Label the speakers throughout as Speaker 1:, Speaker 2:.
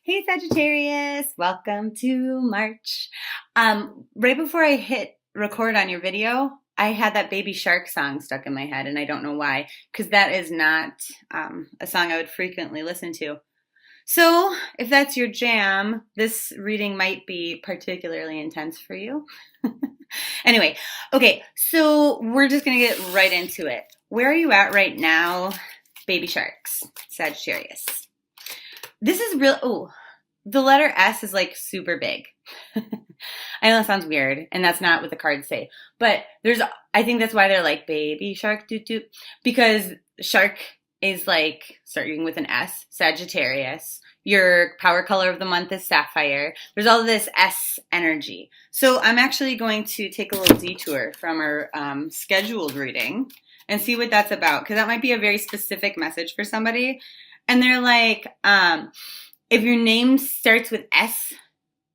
Speaker 1: Hey Sagittarius, welcome to March. Right before I hit record on your video, I had that Baby Shark song stuck in my head, and I don't know why, because that is not a song I would frequently listen to. So, if that's your jam, this reading might be particularly intense for you. Anyway, okay, so we're just gonna get right into it. Where are you at right now, Baby Sharks, Sagittarius? This is real. Oh, the letter S is like super big. I know that sounds weird, and that's not what the cards say. But I think that's why they're like baby shark doot doot, because shark is like starting with an S, Sagittarius. Your power color of the month is sapphire. There's all this S energy. So I'm actually going to take a little detour from our scheduled reading and see what that's about, because that might be a very specific message for somebody. And they're like, if your name starts with S,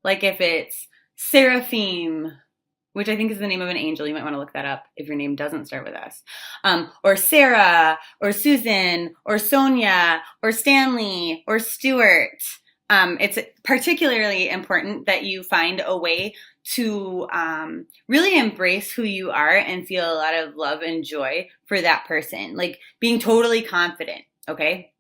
Speaker 1: like if it's Seraphim, which I think is the name of an angel, you might want to look that up if your name doesn't start with S, or Sarah, or Susan, or Sonia, or Stanley, or Stuart. It's particularly important that you find a way to really embrace who you are and feel a lot of love and joy for that person, like being totally confident, okay?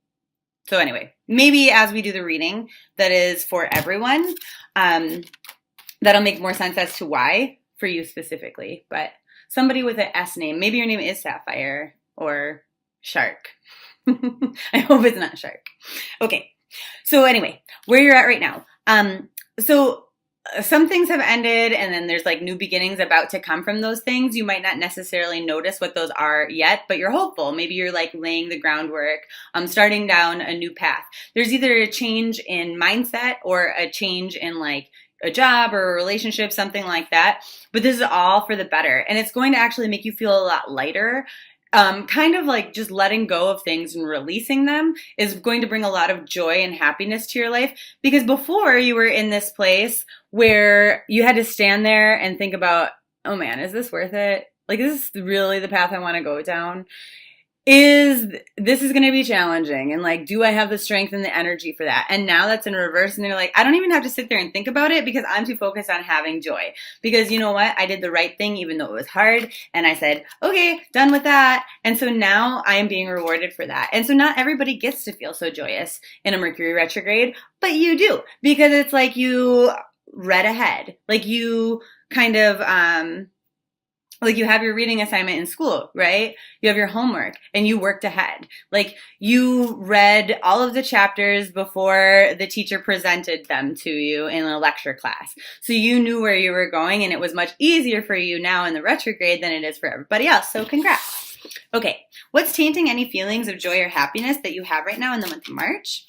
Speaker 1: So anyway, maybe as we do the reading that is for everyone, that'll make more sense as to why for you specifically. But somebody with an S name, maybe your name is Sapphire or Shark. I hope it's not Shark. Okay, so anyway, where you're at right now. Some things have ended, and then there's like new beginnings about to come from those things. You might not necessarily notice what those are yet, but you're hopeful. Maybe you're like laying the groundwork, starting down a new path. There's either a change in mindset or a change in like a job or a relationship, something like that. But this is all for the better, and it's going to actually make you feel a lot lighter. Kind of like just letting go of things and releasing them is going to bring a lot of joy and happiness to your life, because before you were in this place where you had to stand there and think about, oh man, is this worth it? Like, is this really the path I want to go down? This is going to be challenging, and like, do I have the strength and the energy for that? And now that's in reverse, and they're like, I don't even have to sit there and think about it because I'm too focused on having joy. Because you know what? I did the right thing even though it was hard, and I said, okay, done with that. And so now I am being rewarded for that. And so not everybody gets to feel so joyous in a Mercury retrograde, but you do, because it's like you read ahead. Like you kind of like you have your reading assignment in school, right? You have your homework and you worked ahead. Like you read all of the chapters before the teacher presented them to you in a lecture class. So you knew where you were going, and it was much easier for you now in the retrograde than it is for everybody else. So congrats. Okay, what's tainting any feelings of joy or happiness that you have right now in the month of March?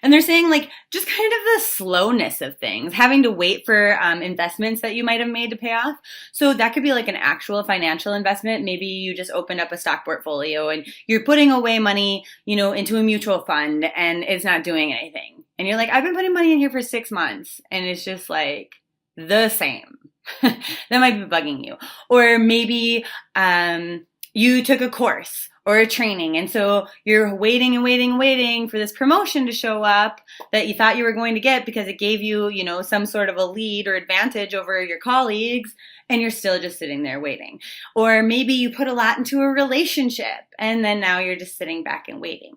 Speaker 1: And they're saying like just kind of the slowness of things, having to wait for investments that you might have made to pay off. So that could be like an actual financial investment. Maybe you just opened up a stock portfolio and you're putting away money, into a mutual fund, and it's not doing anything. And you're like, I've been putting money in here for 6 months, and it's just like the same. That might be bugging you. Or maybe you took a course or a training, and so you're waiting and waiting and waiting for this promotion to show up that you thought you were going to get because it gave you, some sort of a lead or advantage over your colleagues, and you're still just sitting there waiting. Or maybe you put a lot into a relationship, and then now you're just sitting back and waiting.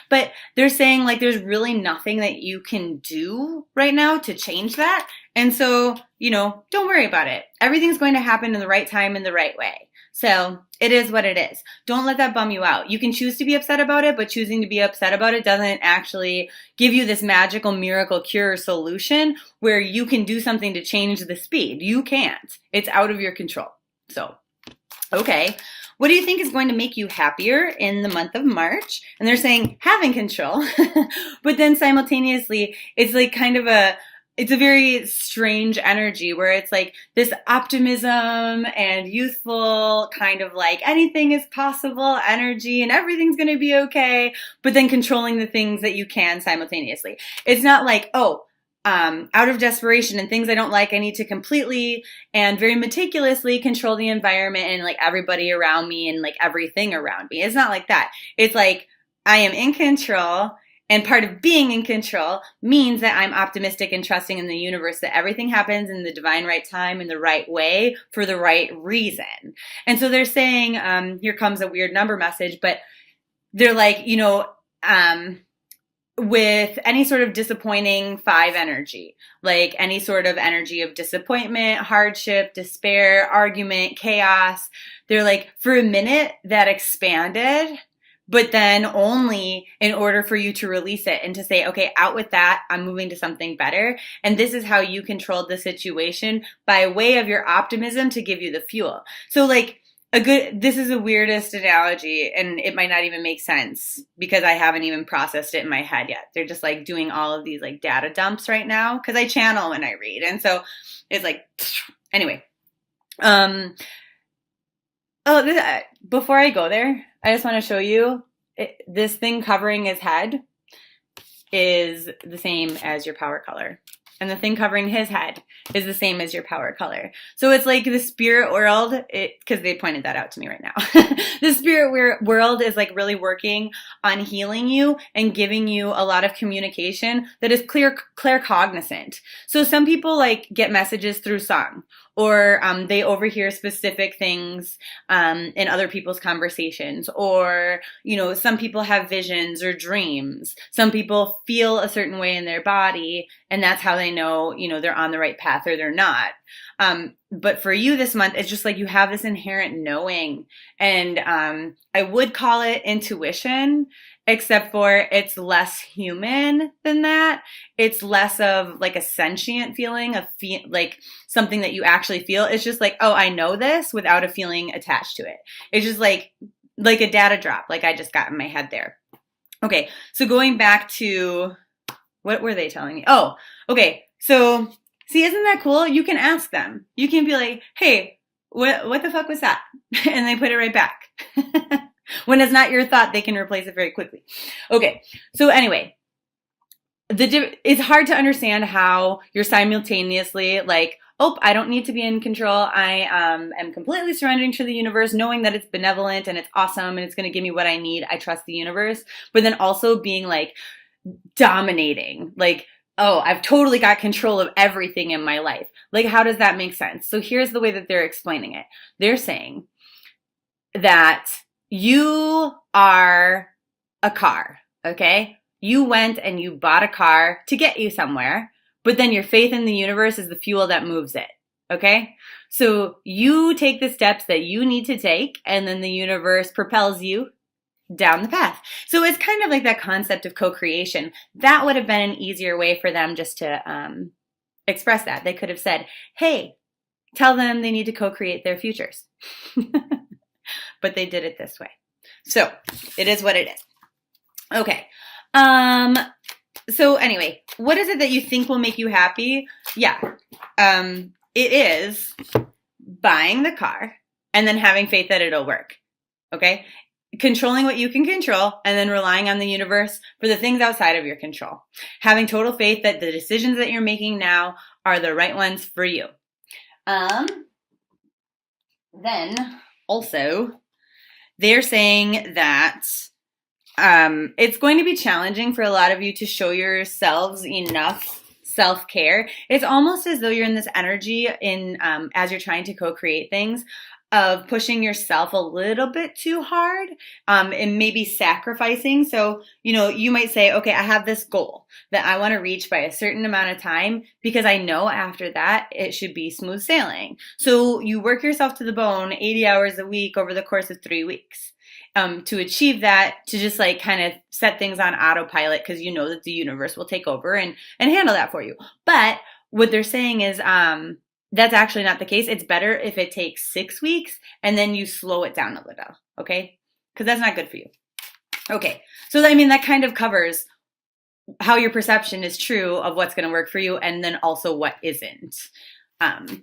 Speaker 1: But they're saying like there's really nothing that you can do right now to change that. And so, don't worry about it. Everything's going to happen in the right time in the right way. So it is what it is. Don't let that bum you out. You can choose to be upset about it, but choosing to be upset about it doesn't actually give you this magical miracle cure solution where you can do something to change the speed. You can't. It's out of your control. So, okay. What do you think is going to make you happier in the month of March? And they're saying having control, but then simultaneously, it's like kind of it's a very strange energy where it's like this optimism and youthful kind of like anything is possible energy and everything's going to be okay, but then controlling the things that you can simultaneously. It's not like, out of desperation and things I don't like, I need to completely and very meticulously control the environment and like everybody around me and like everything around me. It's not like that. It's like I am in control And part of being in control means that I'm optimistic and trusting in the universe that everything happens in the divine right time, in the right way, for the right reason. And so they're saying, here comes a weird number message, but they're like, with any sort of disappointing 5 energy, like any sort of energy of disappointment, hardship, despair, argument, chaos, they're like, for a minute that expanded, but then only in order for you to release it and to say, okay, out with that, I'm moving to something better. And this is how you controlled the situation by way of your optimism to give you the fuel. So like, this is the weirdest analogy, and it might not even make sense because I haven't even processed it in my head yet. They're just like doing all of these like data dumps right now because I channel when I read. And so it's like, anyway. Before I go there, I just want to show you this thing covering his head is the same as your power color. And the thing covering his head is the same as your power color. So it's like the spirit world, because they pointed that out to me right now. The spirit world is like really working on healing you and giving you a lot of communication that is claircognizant. So some people like get messages through song, or they overhear specific things in other people's conversations, or, some people have visions or dreams. Some people feel a certain way in their body, and that's how they know, they're on the right path or they're not. But for you this month, it's just like you have this inherent knowing, and I would call it intuition, except for it's less human than that. It's less of like a sentient feeling, like something that you actually feel. It's just like, oh, I know this without a feeling attached to it. It's just like a data drop, like I just got in my head there. Okay, so going back to, what were they telling me? Oh, okay, so see, isn't that cool? You can ask them. You can be like, hey, what the fuck was that? And they put it right back. When it's not your thought, they can replace it very quickly. Okay, so anyway, it's hard to understand how you're simultaneously like, oh, I don't need to be in control. I am completely surrendering to the universe, knowing that it's benevolent and it's awesome and it's going to give me what I need. I trust the universe. But then also being like dominating, like, oh, I've totally got control of everything in my life. Like, how does that make sense? So here's the way that they're explaining it. They're saying that you are a car, okay? You went and you bought a car to get you somewhere, but then your faith in the universe is the fuel that moves it, okay? So you take the steps that you need to take, and then the universe propels you down the path. So it's kind of like that concept of co-creation. That would have been an easier way for them just to express that. They could have said, hey, tell them they need to co-create their futures. But they did it this way. So it is what it is. Okay. So anyway, what is it that you think will make you happy? Yeah. It is buying the car and then having faith that it'll work. Okay. Controlling what you can control and then relying on the universe for the things outside of your control. Having total faith that the decisions that you're making now are the right ones for you. Then also, they're saying that it's going to be challenging for a lot of you to show yourselves enough self-care. It's almost as though you're in this energy as you're trying to co-create things of pushing yourself a little bit too hard and maybe sacrificing. So, you might say, okay, I have this goal that I want to reach by a certain amount of time because I know after that it should be smooth sailing. So you work yourself to the bone 80 hours a week over the course of 3 weeks to achieve that, to just like kind of set things on autopilot because you know that the universe will take over and handle that for you. But what they're saying is, that's actually not the case. It's better if it takes 6 weeks and then you slow it down a little, okay? Because that's not good for you. Okay, so that kind of covers how your perception is true of what's going to work for you and then also what isn't.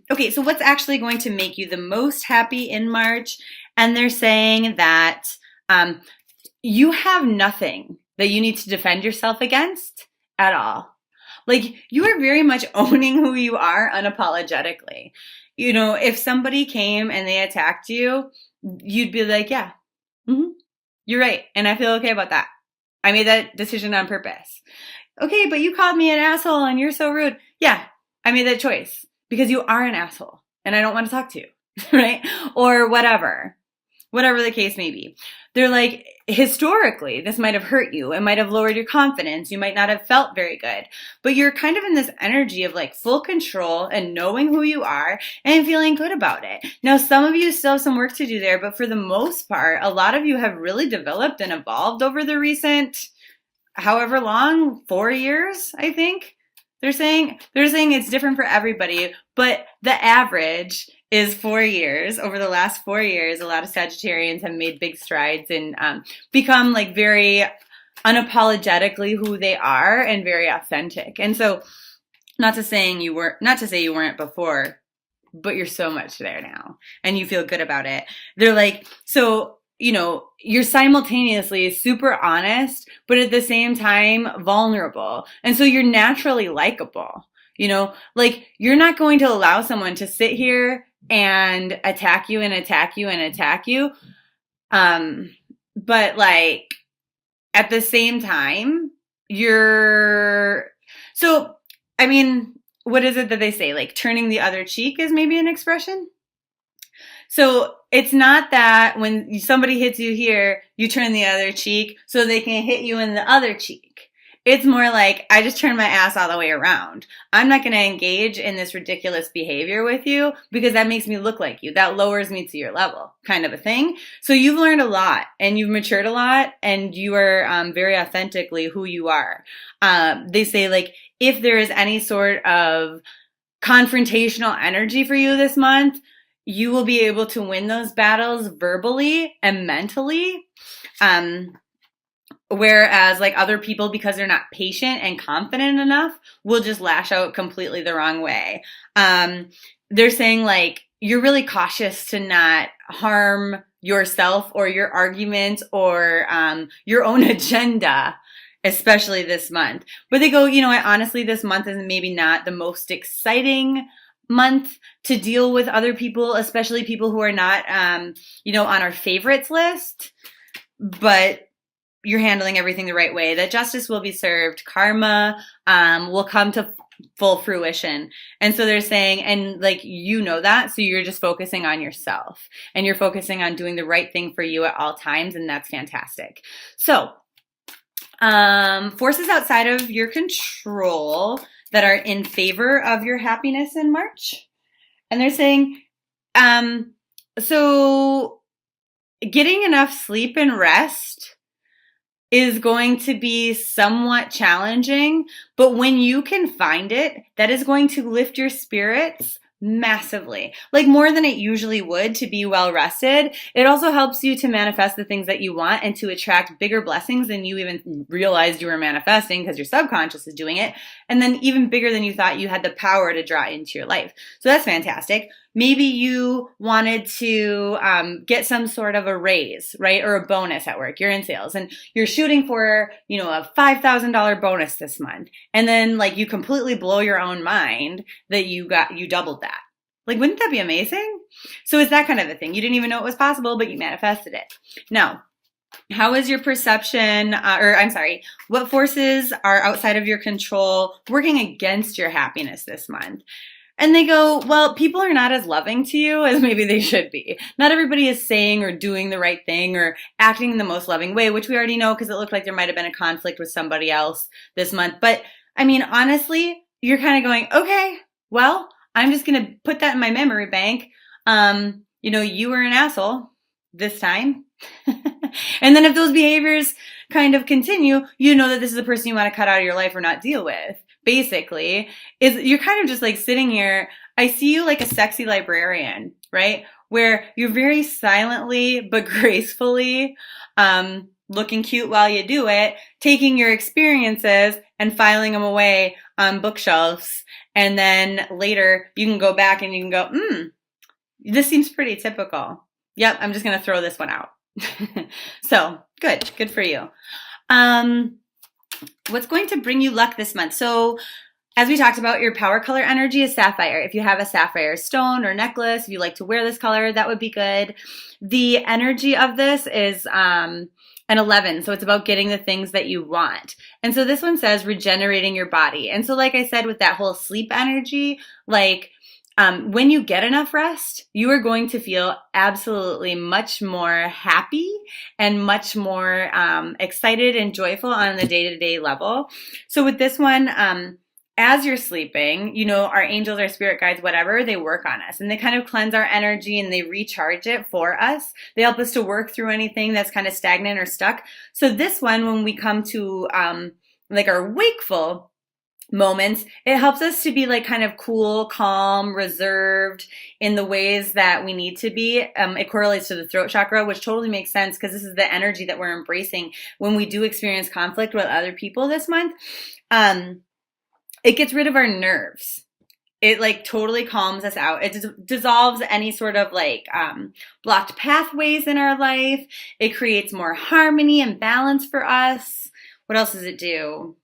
Speaker 1: Okay, so what's actually going to make you the most happy in March? And they're saying that you have nothing that you need to defend yourself against at all. Like, you are very much owning who you are unapologetically. If somebody came and they attacked you, you'd be like, yeah, you're right. And I feel okay about that. I made that decision on purpose. Okay, but you called me an asshole and you're so rude. Yeah, I made that choice because you are an asshole and I don't want to talk to you, right? Or whatever the case may be. They're like, historically, this might have hurt you. It might have lowered your confidence. You might not have felt very good, but you're kind of in this energy of like full control and knowing who you are and feeling good about it. Now, some of you still have some work to do there, but for the most part, a lot of you have really developed and evolved over the recent, however long, 4 years, I think. They're saying it's different for everybody, but the average is 4 years. Over the last 4 years, a lot of Sagittarians have made big strides and become like very unapologetically who they are and very authentic. And so, not to say you weren't before, but you're so much there now, and you feel good about it. They're like, so, you know, you're simultaneously super honest, but at the same time vulnerable. And so you're naturally likable, you know, like you're not going to allow someone to sit here and attack you and attack you and attack you. But like at the same time, I mean, what is it that they say? Like turning the other cheek is maybe an expression. So it's not that when somebody hits you here, you turn the other cheek so they can hit you in the other cheek. It's more like, I just turn my ass all the way around. I'm not going to engage in this ridiculous behavior with you because that makes me look like you. That lowers me to your level, kind of a thing. So you've learned a lot and you've matured a lot and you are very authentically who you are. They say like, if there is any sort of confrontational energy for you this month, you will be able to win those battles verbally and mentally. Whereas like other people, because they're not patient and confident enough, will just lash out completely the wrong way. They're saying like, you're really cautious to not harm yourself or your argument or your own agenda, especially this month. But they go, you know, honestly, this month is maybe not the most exciting month to deal with other people, especially people who are not, you know, on our favorites list, but you're handling everything the right way, that justice will be served. Karma, will come to full fruition. And so they're saying, and like, you know that, so you're just focusing on yourself and you're focusing on doing the right thing for you at all times. And that's fantastic. So, forces outside of your control that are in favor of your happiness in March. And they're saying, so getting enough sleep and rest is going to be somewhat challenging, but when you can find it, that is going to lift your spirits massively, like more than it usually would to be well rested. It also helps you to manifest the things that you want and to attract bigger blessings than you even realized you were manifesting because your subconscious is doing it. And then even bigger than you thought you had the power to draw into your life. So that's fantastic. Maybe you wanted to get some sort of a raise, right? Or a bonus at work. You're in sales and you're shooting for, you know, a $5,000 bonus this month. And then like you completely blow your own mind that you doubled that. Like, wouldn't that be amazing? So it's that kind of a thing. You didn't even know it was possible, but you manifested it. Now, how is your perception, what forces are outside of your control working against your happiness this month? And they go, well, people are not as loving to you as maybe they should be. Not everybody is saying or doing the right thing or acting in the most loving way, which we already know because it looked like there might have been a conflict with somebody else this month. But I mean, honestly, you're kind of going, okay, well, I'm just going to put that in my memory bank. You know, you were an asshole this time. And then if those behaviors kind of continue, you know that this is a person you want to cut out of your life or not deal with. Basically, is you're kind of just like sitting here. I see you like a sexy librarian, right? Where you're very silently but gracefully looking cute while you do it, taking your experiences and filing them away on bookshelves. And then later you can go back and you can go, this seems pretty typical. Yep, I'm just going to throw this one out. So good for you. What's going to bring you luck this month? So as we talked about, your power color energy is sapphire. If you have a sapphire stone or necklace, if you like to wear this color, that would be good. The energy of this is and 11. So it's about getting the things that you want. And so this one says regenerating your body. And so like I said, with that whole sleep energy, like when you get enough rest, you are going to feel absolutely much more happy and much more excited and joyful on the day-to-day level. So with this one, as you're sleeping, you know, our angels, our spirit guides, whatever, they work on us and they kind of cleanse our energy and they recharge it for us. They help us to work through anything that's kind of stagnant or stuck. So this one, when we come to like our wakeful moments, it helps us to be like kind of cool, calm, reserved in the ways that we need to be. It correlates to the throat chakra, which totally makes sense because this is the energy that we're embracing when we do experience conflict with other people this month. It gets rid of our nerves. It like totally calms us out. It dissolves any sort of like blocked pathways in our life. It creates more harmony and balance for us. What else does it do?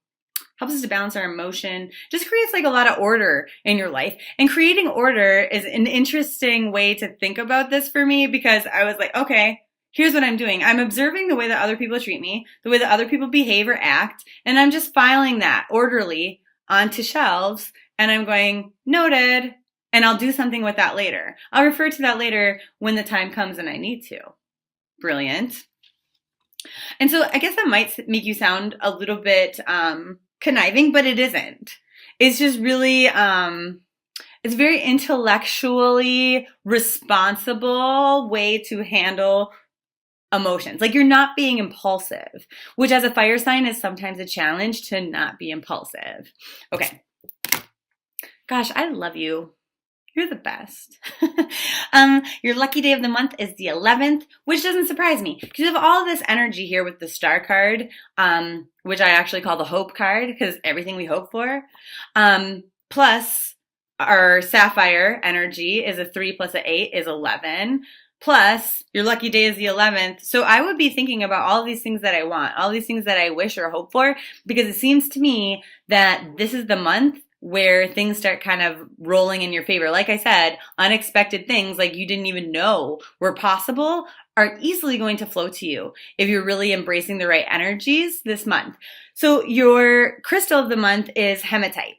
Speaker 1: Helps us to balance our emotion. Just creates like a lot of order in your life. And creating order is an interesting way to think about this for me because I was like, okay, here's what I'm doing. I'm observing the way that other people treat me, the way that other people behave or act, and I'm just filing that orderly onto shelves, and I'm going, noted, and I'll do something with that later. I'll refer to that later when the time comes and I need to. Brilliant. And so I guess that might make you sound a little bit conniving, but it isn't. It's just really, it's very intellectually responsible way to handle emotions. Like you're not being impulsive, which as a fire sign is sometimes a challenge to not be impulsive. Okay. Gosh, I love you. You're the best. Your lucky day of the month is the 11th, which doesn't surprise me because you have all this energy here with the star card, which I actually call the hope card because everything we hope for. Plus our sapphire energy is a 3 plus an 8 is 11. Plus, your lucky day is the 11th. So I would be thinking about all these things that I want, all these things that I wish or hope for, because it seems to me that this is the month where things start kind of rolling in your favor. Like I said, unexpected things like you didn't even know were possible are easily going to flow to you if you're really embracing the right energies this month. So your crystal of the month is hematite.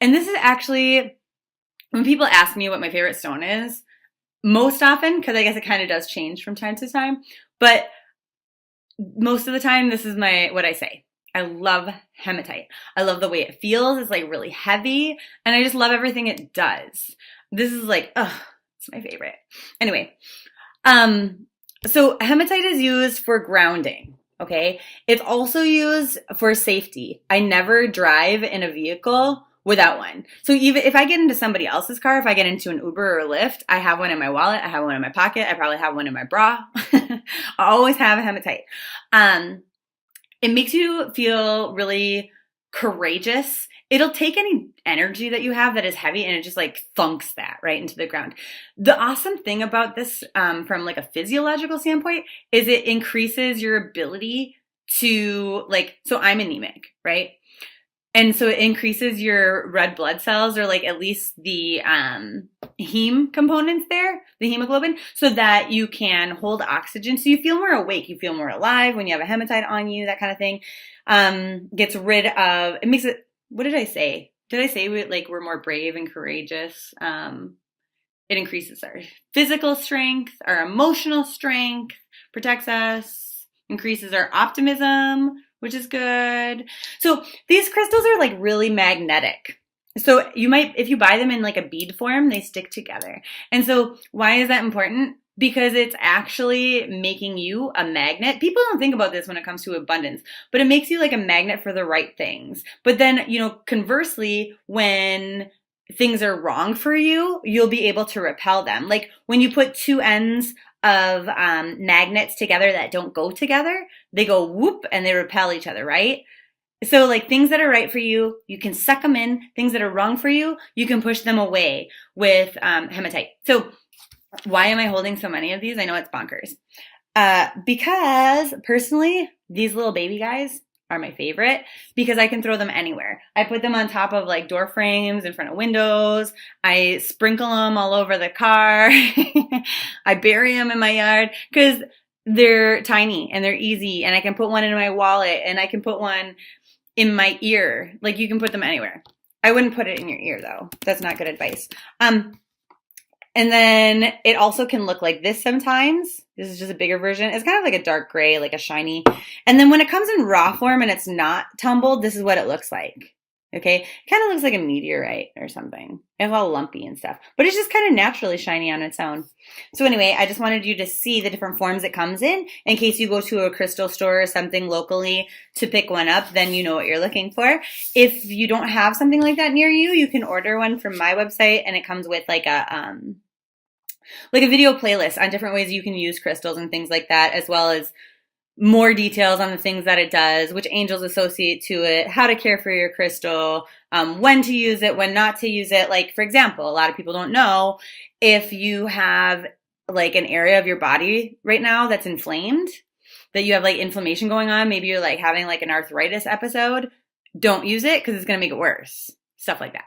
Speaker 1: And this is actually, when people ask me what my favorite stone is, most often, because I guess it kind of does change from time to time, but most of the time, this is what I say. I love hematite. I love the way it feels. It's like really heavy, and I just love everything it does. This is like, it's my favorite. Anyway, so hematite is used for grounding. Okay, it's also used for safety. I never drive in a vehicle without one. So even if I get into somebody else's car, if I get into an Uber or a Lyft, I have one in my wallet, I have one in my pocket, I probably have one in my bra. I always have a hematite. It makes you feel really courageous. It'll take any energy that you have that is heavy and it just like thunks that right into the ground. The awesome thing about this from like a physiological standpoint is it increases your ability to like, so I'm anemic, right? And so it increases your red blood cells or like at least the heme components there, the hemoglobin, so that you can hold oxygen. So you feel more awake, you feel more alive when you have a hematite on you, that kind of thing. Gets rid of, it makes it, what did I say? Did I say we're more brave and courageous? It increases our physical strength, our emotional strength, protects us, increases our optimism, which is good. So these crystals are like really magnetic. So you might, if you buy them in like a bead form, they stick together. And so why is that important? Because it's actually making you a magnet. People don't think about this when it comes to abundance, but it makes you like a magnet for the right things. But then, conversely, when things are wrong for you, you'll be able to repel them. Like when you put two ends of magnets together that don't go together, they go whoop and they repel each other, right? So like things that are right for you, you can suck them in. Things that are wrong for you, you can push them away with hematite. So why am I holding so many of these? I know it's bonkers. Because personally, these little baby guys are my favorite because I can throw them anywhere. I put them on top of like door frames, in front of windows. I sprinkle them all over the car. I bury them in my yard because they're tiny and they're easy, and I can put one in my wallet, and I can put one in my ear. Like, you can put them anywhere. I wouldn't put it in your ear though. That's not good advice. And then it also can look like this sometimes. This is just a bigger version. It's kind of like a dark gray, like a shiny. And then when it comes in raw form and it's not tumbled, this is what it looks like. Okay? It kind of looks like a meteorite or something. It's all lumpy and stuff. But it's just kind of naturally shiny on its own. So anyway, I just wanted you to see the different forms it comes in case you go to a crystal store or something locally to pick one up, then you know what you're looking for. If you don't have something like that near you, you can order one from my website, and it comes with like a video playlist on different ways you can use crystals and things like that, as well as more details on the things that it does, which angels associate to it, how to care for your crystal, when to use it, when not to use it. Like, for example, a lot of people don't know, if you have like an area of your body right now that's inflamed, that you have like inflammation going on, maybe you're like having like an arthritis episode, don't use it because it's going to make it worse. Stuff like that.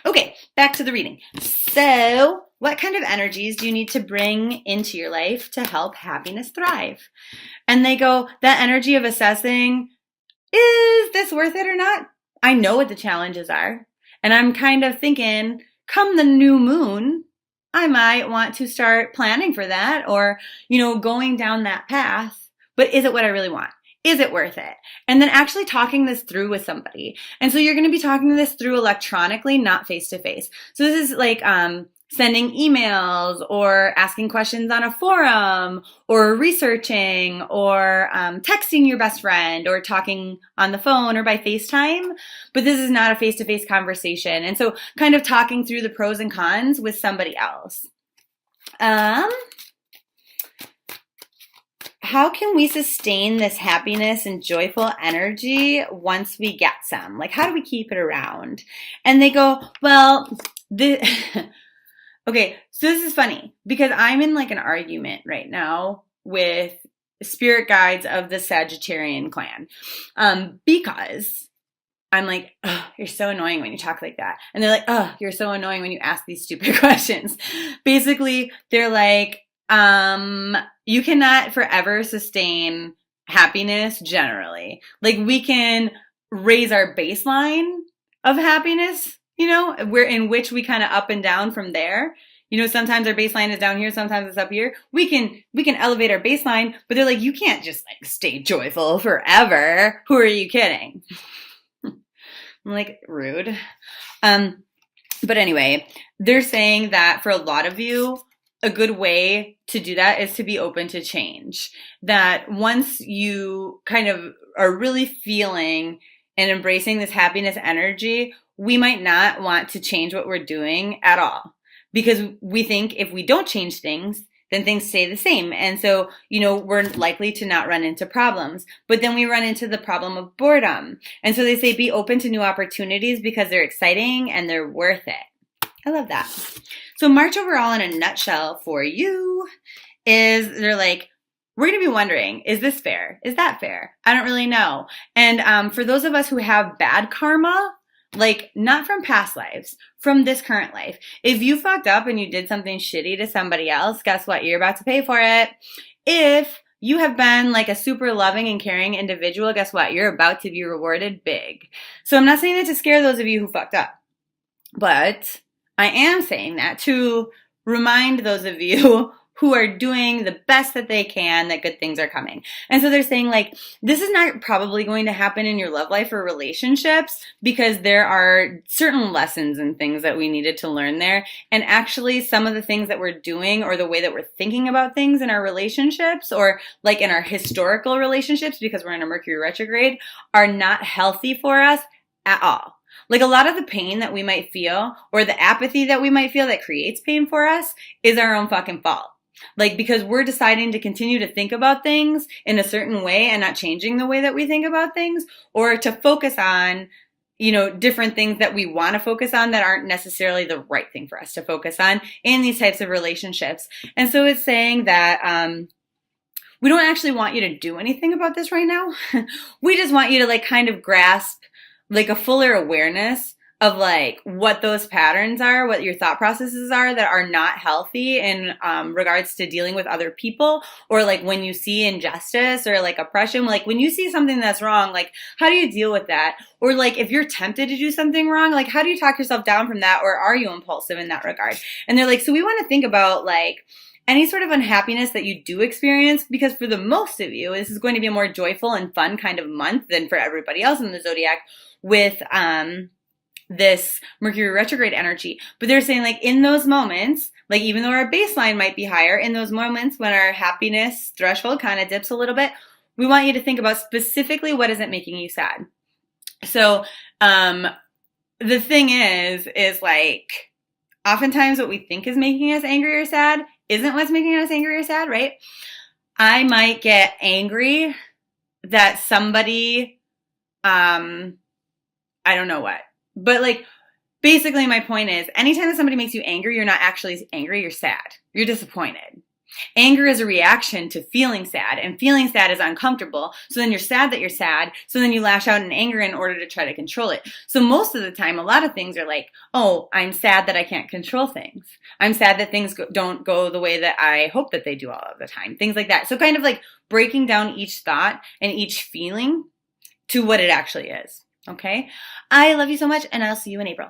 Speaker 1: Okay, back to the reading. So, what kind of energies do you need to bring into your life to help happiness thrive? And they go, that energy of assessing, is this worth it or not? I know what the challenges are. And I'm kind of thinking, come the new moon, I might want to start planning for that, or, going down that path. But is it what I really want? Is it worth it? And then actually talking this through with somebody. And so you're going to be talking this through electronically, not face to face. So this is like sending emails or asking questions on a forum or researching or texting your best friend or talking on the phone or by FaceTime. But this is not a face-to-face conversation. And so kind of talking through the pros and cons with somebody else. How can we sustain this happiness and joyful energy once we get some? Like, how do we keep it around? And they go, well, okay, so this is funny because I'm in like an argument right now with spirit guides of the Sagittarian clan, because I'm like, oh, you're so annoying when you talk like that. And they're like, oh, you're so annoying when you ask these stupid questions. Basically, they're like, you cannot forever sustain happiness generally. Like, we can raise our baseline of happiness, in which we kind of up and down from there. Sometimes our baseline is down here, sometimes it's up here. We can elevate our baseline, but they're like, you can't just like stay joyful forever. Who are you kidding? I'm like, rude. But anyway, they're saying that for a lot of you, a good way to do that is to be open to change. That once you kind of are really feeling and embracing this happiness energy, we might not want to change what we're doing at all. Because we think if we don't change things, then things stay the same. And so, we're likely to not run into problems. But then we run into the problem of boredom. And so they say be open to new opportunities because they're exciting and they're worth it. I love that. So March overall in a nutshell for you is they're like, we're going to be wondering, is this fair? Is that fair? I don't really know. And for those of us who have bad karma, like not from past lives, from this current life, if you fucked up and you did something shitty to somebody else, guess what? You're about to pay for it. If you have been like a super loving and caring individual, guess what? You're about to be rewarded big. So I'm not saying that to scare those of you who fucked up, but I am saying that to remind those of you who are doing the best that they can that good things are coming. And so they're saying like, this is not probably going to happen in your love life or relationships because there are certain lessons and things that we needed to learn there. And actually some of the things that we're doing or the way that we're thinking about things in our relationships or like in our historical relationships, because we're in a Mercury retrograde, are not healthy for us at all. Like a lot of the pain that we might feel or the apathy that we might feel that creates pain for us is our own fucking fault. Like, because we're deciding to continue to think about things in a certain way and not changing the way that we think about things, or to focus on, different things that we want to focus on that aren't necessarily the right thing for us to focus on in these types of relationships. And so it's saying that, we don't actually want you to do anything about this right now. We just want you to like kind of grasp like a fuller awareness of like what those patterns are, what your thought processes are that are not healthy in regards to dealing with other people, or like when you see injustice or like oppression, like when you see something that's wrong, like how do you deal with that? Or like if you're tempted to do something wrong, like how do you talk yourself down from that, or are you impulsive in that regard? And they're like, so we want to think about like any sort of unhappiness that you do experience, because for the most of you, this is going to be a more joyful and fun kind of month than for everybody else in the zodiac with this Mercury retrograde energy. But they're saying like in those moments, like even though our baseline might be higher, in those moments when our happiness threshold kind of dips a little bit, we want you to think about specifically what isn't making you sad. So the thing is like oftentimes what we think is making us angry or sad isn't what's making us angry or sad, right? I might get angry that somebody, I don't know what. But like, basically my point is anytime that somebody makes you angry, you're not actually angry, you're sad. You're disappointed. Anger is a reaction to feeling sad, and feeling sad is uncomfortable. So then you're sad that you're sad. So then you lash out in anger in order to try to control it. So most of the time, a lot of things are like, oh, I'm sad that I can't control things. I'm sad that things don't go the way that I hope that they do all of the time. Things like that. So kind of like breaking down each thought and each feeling to what it actually is. Okay? I love you so much, and I'll see you in April.